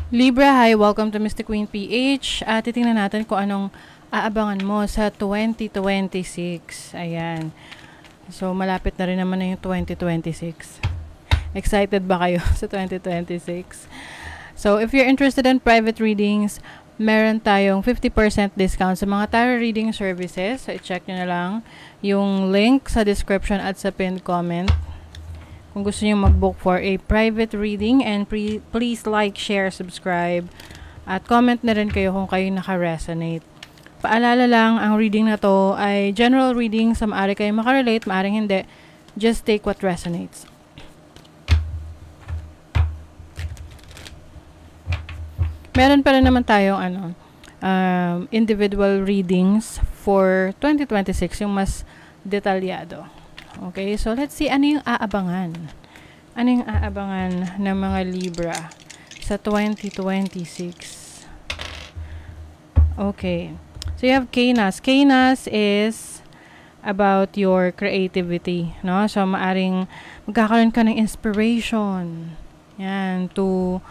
Libra, hi! Welcome to Mystic Queen PH. Titingnan natin kung anong aabangan mo sa 2026. Ayan. So, malapit na rin naman na yung 2026. Excited ba kayo sa 2026? So, if you're interested in private readings, meron tayong 50% discount sa mga tarot reading services. So, i-check nyo na lang yung link sa description at sa pinned comment. Kung gusto niyo mag-book for a private reading, and please like, share, subscribe, at comment na rin kayo kung kayo naka-resonate. Paalala lang, ang reading na to ay general reading, sa maaari kayo makarelate, maaring hindi. Just take what resonates. Meron pa rin naman tayong individual readings for 2026, yung mas detalyado. Okay, so let's see ano yung aabangan. Ano yung aabangan ng mga Libra sa 2026? Okay. So you have Canas. Canas is about your creativity, no? So maaring magkakaroon ka ng inspiration. Yan, to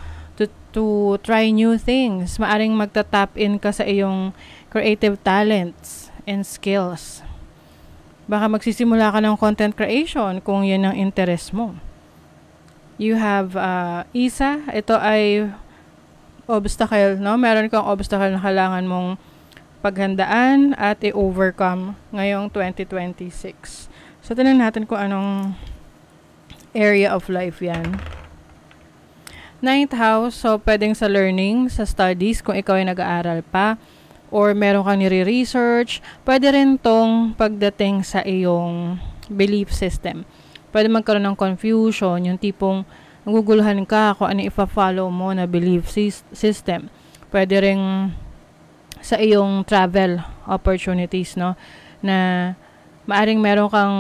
try new things. Maaring magta-tap in ka sa iyong creative talents and skills. Baka magsisimula ka ng content creation kung yan ang interest mo. You have Isa. Ito ay obstacle, no? Meron kang obstacle na kailangan mong paghandaan at i-overcome ngayong 2026. So, tingnan natin kung anong area of life yan. 9th house. So, pwedeng sa learning, sa studies, kung ikaw ay nag-aaral pa, or meron kang nire-research. Pwede rin tong pagdating sa iyong belief system. Pwede magkaroon ng confusion, yung tipong naguguluhan ka kung ano ipa-follow mo na belief system. Pwede rin sa iyong travel opportunities, no? Na maaring meron kang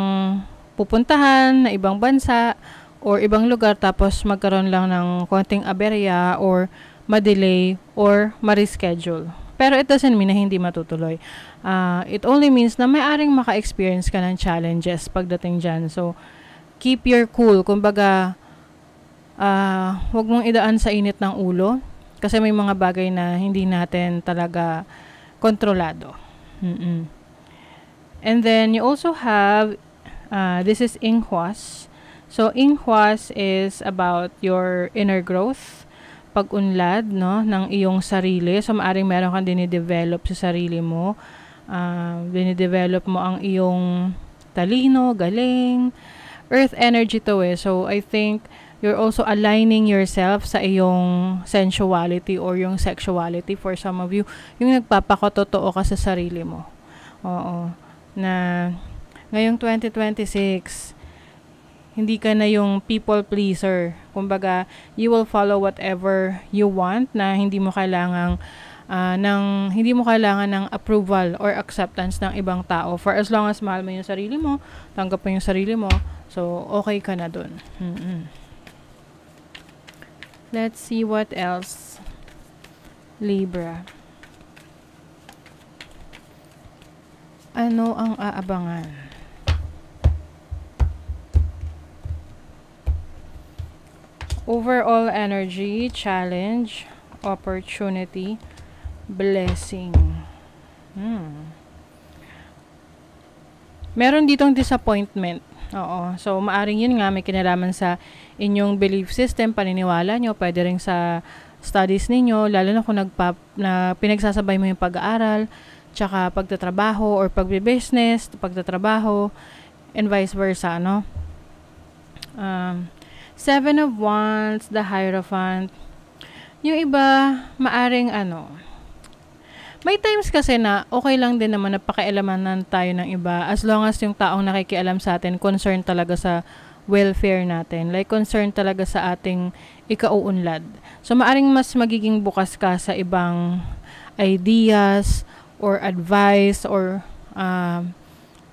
pupuntahan na ibang bansa or ibang lugar, tapos magkaroon lang ng konting aberya or ma-delay or ma-reschedule. Pero it doesn't mean na hindi matutuloy. It only means na may-aring maka-experience ka ng challenges pagdating dyan. So, keep your cool. Kumbaga, huwag mong idaan sa init ng ulo. Kasi may mga bagay na hindi natin talaga kontrolado. And then, you also have, this is Inghwas. So, Inghwas is about your inner growth, pag-unlad, no, ng iyong sarili. So, maaring meron kang dinidevelop sa sarili mo. Dinidevelop mo ang iyong talino, galing. Earth energy to eh. So, I think you're also aligning yourself sa iyong sensuality or yung sexuality for some of you. Yung nagpapakototoo ka sa sarili mo. Oo. Na ngayong 2026, hindi ka na yung people pleaser. Kumbaga, you will follow whatever you want, na hindi mo kailangan ng approval or acceptance ng ibang tao. For as long as mahal mo yung sarili mo, tanggap mo yung sarili mo, so okay ka na dun. Let's see what else. Libra. Ano ang aabangan? Overall energy, challenge, opportunity, blessing. Meron ditong disappointment. Oo. So, maaring yun nga, may kinalaman sa inyong belief system, paniniwala nyo, pwede rin sa studies ninyo, lalo na kung pinagsasabay mo yung pag-aaral, tsaka pagtatrabaho, or pagbe-business, pagtatrabaho, and vice versa, no? 7 of Wands, the Hierophant. Yung iba, maaring may times kasi na okay lang din naman na pakialamanan tayo ng iba, as long as yung taong nakikialam sa atin, concerned talaga sa welfare natin. Like, concerned talaga sa ating ikauunlad. So, maaring mas magiging bukas ka sa ibang ideas or advice or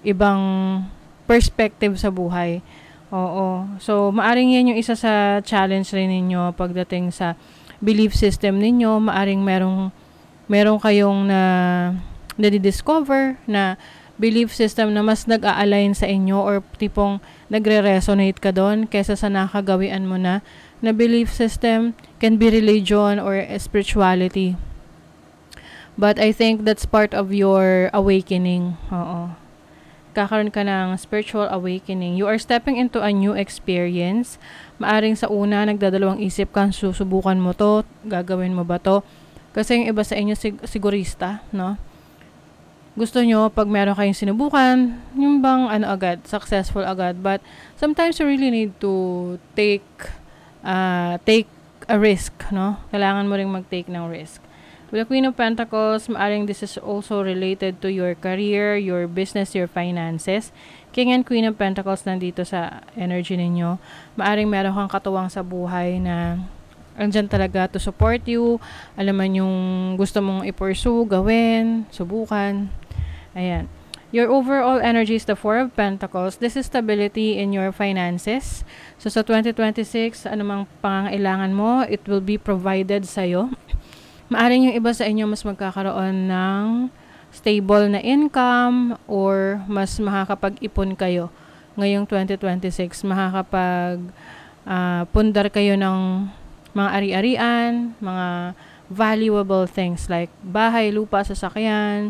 ibang perspective sa buhay. Oo. So, maaring yan yung isa sa challenge rin ninyo pagdating sa belief system ninyo. Maaring merong kayong na-discover na belief system na mas nag-a-align sa inyo or tipong nagre-resonate ka doon kaysa sa nakagawian mo na na belief system, can be religion or spirituality. But I think that's part of your awakening. Oo. Kakaroon ka ng spiritual awakening. You are stepping into a new experience. Maaring sa una, nagdadalawang isip ka, susubukan mo to, gagawin mo ba to? Kasi yung iba sa inyo sigurista, no? Gusto nyo, pag meron kayong sinubukan, yung bang agad, successful agad. But sometimes you really need to take a risk, no? Kailangan mo ring mag-take ng risk. With the Queen of Pentacles, maaring this is also related to your career, your business, your finances. King and Queen of Pentacles nandito sa energy ninyo. Maaring meron kang katuwang sa buhay na andyan talaga to support you. Alam mo yung gusto mong i-pursue, gawin, subukan. Ayan. Your overall energy is the Four of Pentacles. This is stability in your finances. So sa 2026, anumang pangangailangan mo, it will be provided sa'yo. Maaring yung iba sa inyo mas magkakaroon ng stable na income or mas makakapag-ipon kayo ngayong 2026. Pundar kayo ng mga ari-arian, mga valuable things like bahay, lupa, sasakyan,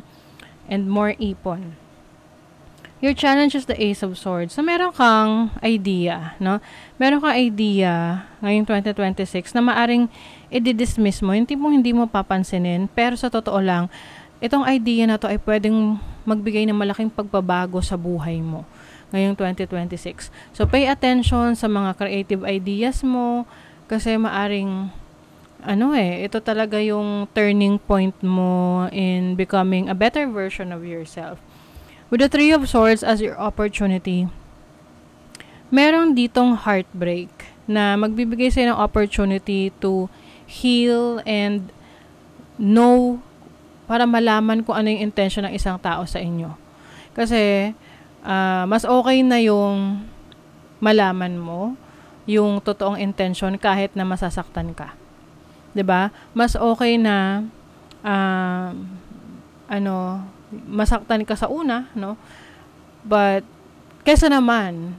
and more ipon. Your challenge is the Ace of Swords. So, meron kang idea, no? Meron kang idea ngayong 2026 na maaring i-dismiss mo. Yung tipong hindi mo papansinin. Pero sa totoo lang, itong idea na to ay pwedeng magbigay ng malaking pagbabago sa buhay mo ngayong 2026. So, pay attention sa mga creative ideas mo kasi maaring ito talaga yung turning point mo in becoming a better version of yourself. With the Three of Swords as your opportunity, meron ditong heartbreak na magbibigay sa'yo ng opportunity to heal and know para malaman kung ano yung intention ng isang tao sa inyo. Kasi, mas okay na yung malaman mo yung totoong intention kahit na masasaktan ka. 'Di ba? Mas okay na masaktan ka sa una, no? But kaysa naman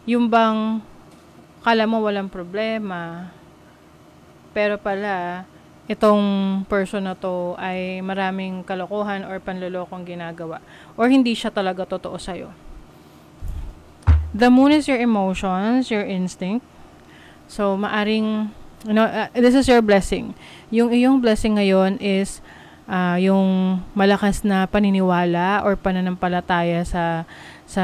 yung bang kala mo walang problema pero pala itong person na to ay maraming kalokohan or panlolokong ginagawa or hindi siya talaga totoo sa'yo. The moon is your emotions, your instinct. So maaring this is your blessing. Yung iyong blessing ngayon is yung malakas na paniniwala or pananampalataya sa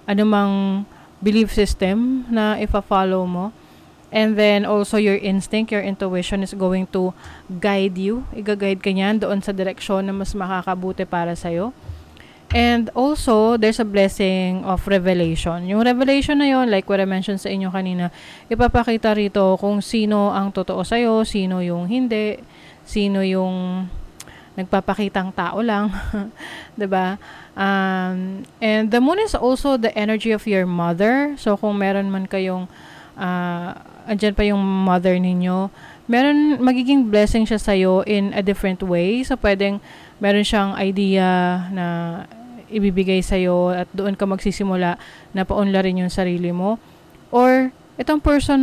anumang belief system na ifa-follow mo. And then also your instinct, your intuition is going to guide you. Iga-guide ka niyan doon sa direksyon na mas makakabuti para sa'yo. And also, there's a blessing of revelation. Yung revelation na yon, like what I mentioned sa inyo kanina, ipapakita rito kung sino ang totoo sa'yo, sino yung hindi, sino yung nagpapakitang tao lang. 'Di ba? And the moon is also the energy of your mother. So, kung meron man kayong andyan pa yung mother ninyo, magiging blessing siya sa'yo in a different way. So, pwedeng meron siyang idea na ibibigay sa'yo at doon ka magsisimula na paunlarin yung sarili mo. Or, itong person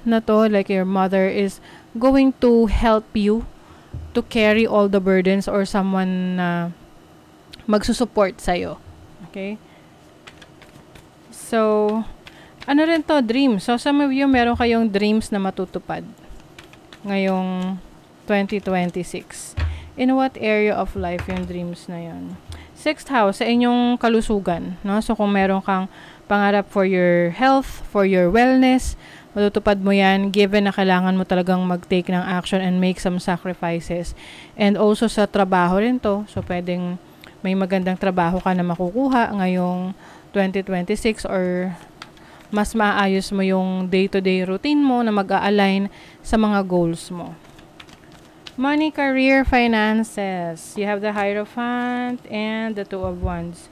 na to, like your mother, is going to help you to carry all the burdens or someone na magsusupport sa'yo. Okay? So, ano rin to? Dreams. So, some of you, meron kayong dreams na matutupad ngayong 2026. In what area of life yung dreams na yun? Sixth house, sa inyong kalusugan. No? So, kung meron kang pangarap for your health, for your wellness, matutupad mo yan given na kailangan mo talagang mag-take ng action and make some sacrifices. And also sa trabaho rin to. So, pwedeng may magandang trabaho ka na makukuha ngayong 2026 or mas maayos mo yung day-to-day routine mo na mag-a-align sa mga goals mo. Money, career, finances. You have the Hierophant and the Two of Wands.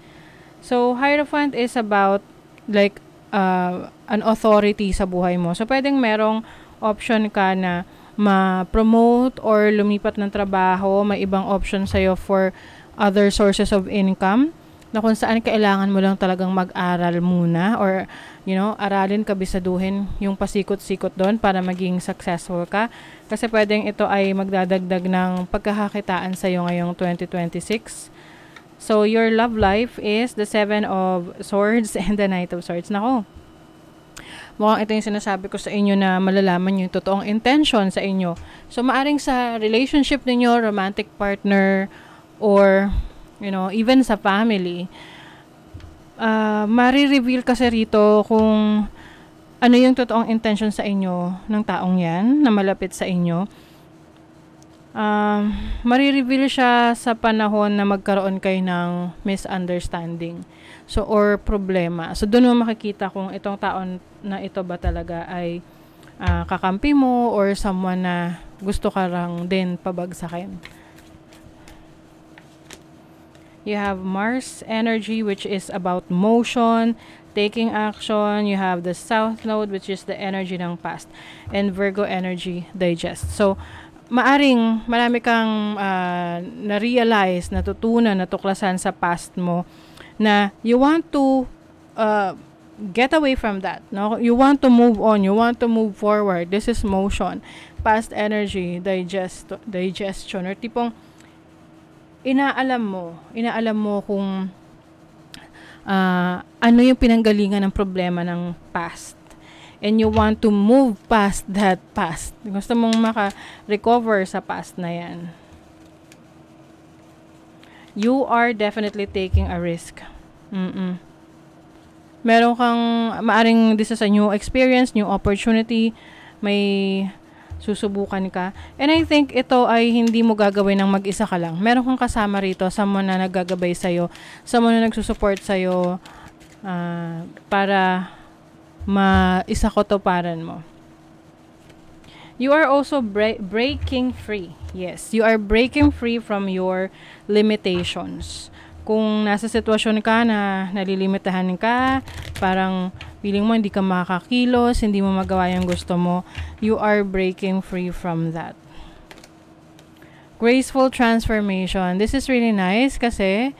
So, Hierophant is about like an authority sa buhay mo. So, pwedeng merong option ka na ma-promote or lumipat ng trabaho. May ibang option sa'yo for other sources of income. na kung saan kailangan mo lang talagang mag-aral muna or, aralin, kabisaduhin yung pasikot-sikot doon para maging successful ka. Kasi pwedeng ito ay magdadagdag ng pagkakakitaan sa'yo ngayong 2026. So, your love life is the 7 of Swords and the Knight of Swords. Nako, mukhang ito yung sinasabi ko sa inyo na malalaman yung totoong intention sa inyo. So, maaring sa relationship ninyo, romantic partner, or, even sa family, mari-reveal kasi rito kung ano yung totoong intention sa inyo ng taong yan na malapit sa inyo. Mari-reveal siya sa panahon na magkaroon kayo ng misunderstanding. So, or problema. So, doon mo makikita kung itong taon na ito ba talaga ay kakampi mo or someone na gusto ka lang din pabagsakin. You have Mars energy, which is about motion, taking action. You have the South Node, which is the energy ng past. And Virgo energy, digest. So, maaring marami kang na-realize, natutunan, natuklasan sa past mo na you want to get away from that. No? You want to move on. You want to move forward. This is motion. Past energy, digestion. Or tipong inaalam mo kung ano yung pinanggalingan ng problema ng past. And you want to move past that past. Gusto mong maka-recover sa past na yan. You are definitely taking a risk. Meron kang, maaring this is a new experience, new opportunity, may susubukan ka. And I think ito ay hindi mo gagawin ng mag-isa ka lang. Meron kang kasama rito, someone na naggagabay sa'yo, someone na nagsusupport sa'yo para maisa ko to paran mo. You are also breaking free. Yes, you are breaking free from your limitations. Kung nasa sitwasyon ka na nalilimitahan ka, parang feeling mo hindi ka makakakilos, hindi mo magawa yung gusto mo, you are breaking free from that. Graceful transformation. This is really nice kasi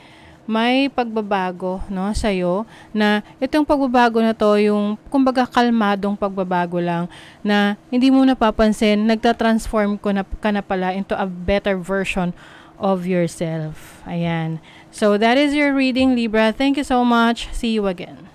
may pagbabago, no, sa'yo, na itong pagbabago na to, yung kumbaga kalmadong pagbabago lang, na hindi mo napapansin, nagtatransform ka na pala into a better version of yourself. Ayan. So, that is your reading, Libra. Thank you so much. See you again.